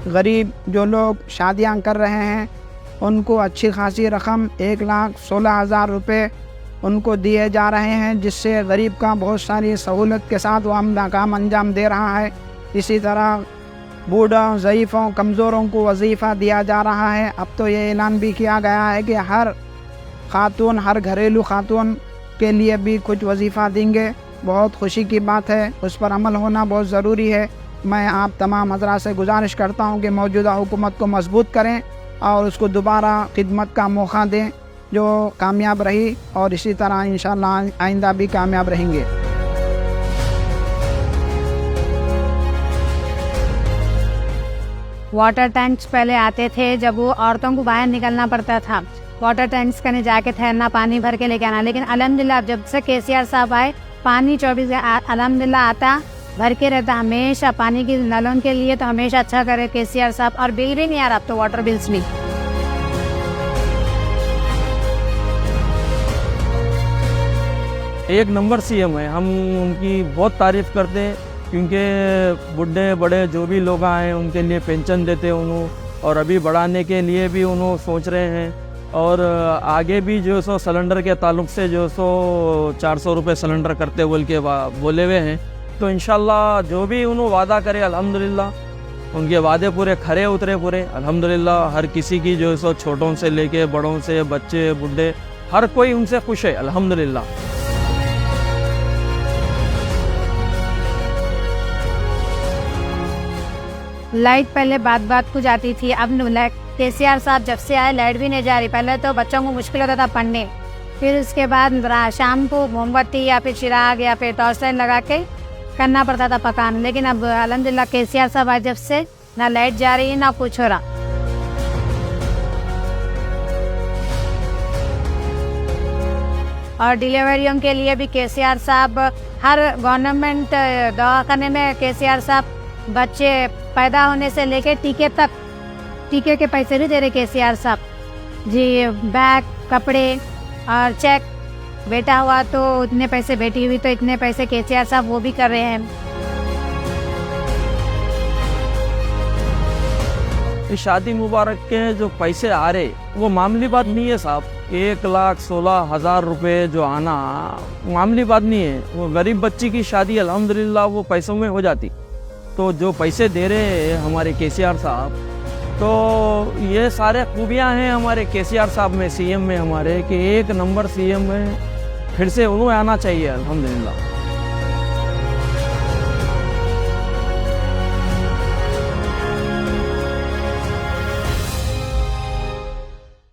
गरीब जो लोग शादियां कर रहे हैं उनको अच्छी खासी रकम 1,16,000 रुपये उनको दिए जा रहे हैं, जिससे गरीब का बहुत सारी सहूलत के साथ वो अपना काम अंजाम दे रहा है। इसी तरह बूढ़ों, ज़ईफ़ों, कमज़ोरों को वजीफ़ा दिया जा रहा है। अब तो ये ऐलान भी किया गया है कि हर खातून, हर घरेलू खातून के लिए भी कुछ वजीफ़ा देंगे। बहुत खुशी की बात है, उस पर अमल होना बहुत ज़रूरी है। मैं आप तमाम हज़रात से गुजारिश करता हूँ कि मौजूदा हुकूमत को मजबूत करें और उसको दोबारा खिदमत का मौका दें जो कामयाब रही, और इसी तरह इंशाअल्लाह आइंदा भी कामयाब रहेंगे। वाटर टैंक्स पहले आते थे जब वो औरतों को बाहर निकलना पड़ता था, वाटर टैंक्स करने जाके ठहरना, पानी भर के लेके आना। लेकिन अल्हम्दुलिल्लाह जब से केसीआर साहब आए पानी 24 अल्हम्दुलिल्लाह आता भर के रहता हमेशा। पानी की नलों के लिए तो हमेशा अच्छा करे केसीआर साहब। और बिल भी नहीं आ रहा अब तो, वाटर बिल्स भी। एक नंबर सीएम है, हम उनकी बहुत तारीफ़ करते हैं क्योंकि बुढ़े बड़े जो भी लोग आए उनके लिए पेंशन देते उन्होंने, और अभी बढ़ाने के लिए भी उन्होंने सोच रहे हैं। और आगे भी जो सो सिलेंडर के ताल्लुक से जो सो 400 रुपये सिलेंडर करते बोल के बोले हुए हैं। तो इंशाल्लाह जो भी उन्होंने वादा करे अल्हम्दुलिल्लाह उनके वादे पूरे खरे उतरे पूरे अल्हम्दुलिल्लाह। हर किसी की जो सो छोटों से लेके बड़ों से बच्चे बूढ़े हर कोई उनसे खुश है अल्हम्दुलिल्लाह। लाइट पहले बात को जाती थी, अब केसीआर साहब जब से आए लाइट भी नहीं जा रही। पहले तो बच्चों को मुश्किल होता था पढ़ने, फिर उसके बाद शाम को मोमबत्ती या फिर चिराग या फिर टॉर्च लाइट लगा के करना पड़ता था पकाना। लेकिन अब अल्हम्दुलिल्लाह केसीआर साहब आए जब से ना लाइट जा रही है ना कुछ हो रहा। और डिलीवरियों के लिए भी केसीआर साहब, हर गवर्नमेंट दवाखाने में केसीआर साहब बच्चे पैदा होने से लेके टीके तक, टीके के पैसे भी दे रहे केसीआर साहब जी। बैग, कपड़े और चेक, बेटा हुआ तो इतने पैसे, बेटी हुई तो इतने पैसे, केसीआर साहब वो भी कर रहे हैं। इस शादी मुबारक के जो पैसे आ रहे वो मामूली बात नहीं है साहब। 1,16,000 रुपये जो आना मामूली बात नहीं है। वो गरीब बच्ची की शादी अल्हम्दुलिल्लाह वो पैसों में हो जाती। तो जो पैसे दे रहे हैं हमारे केसीआर साहब, तो ये सारे खूबियाँ हैं हमारे केसीआर साहब में, सीएम में हमारे, कि एक नंबर सीएम में फिर से उन्हें आना चाहिए अल्हम्दुलिल्लाह।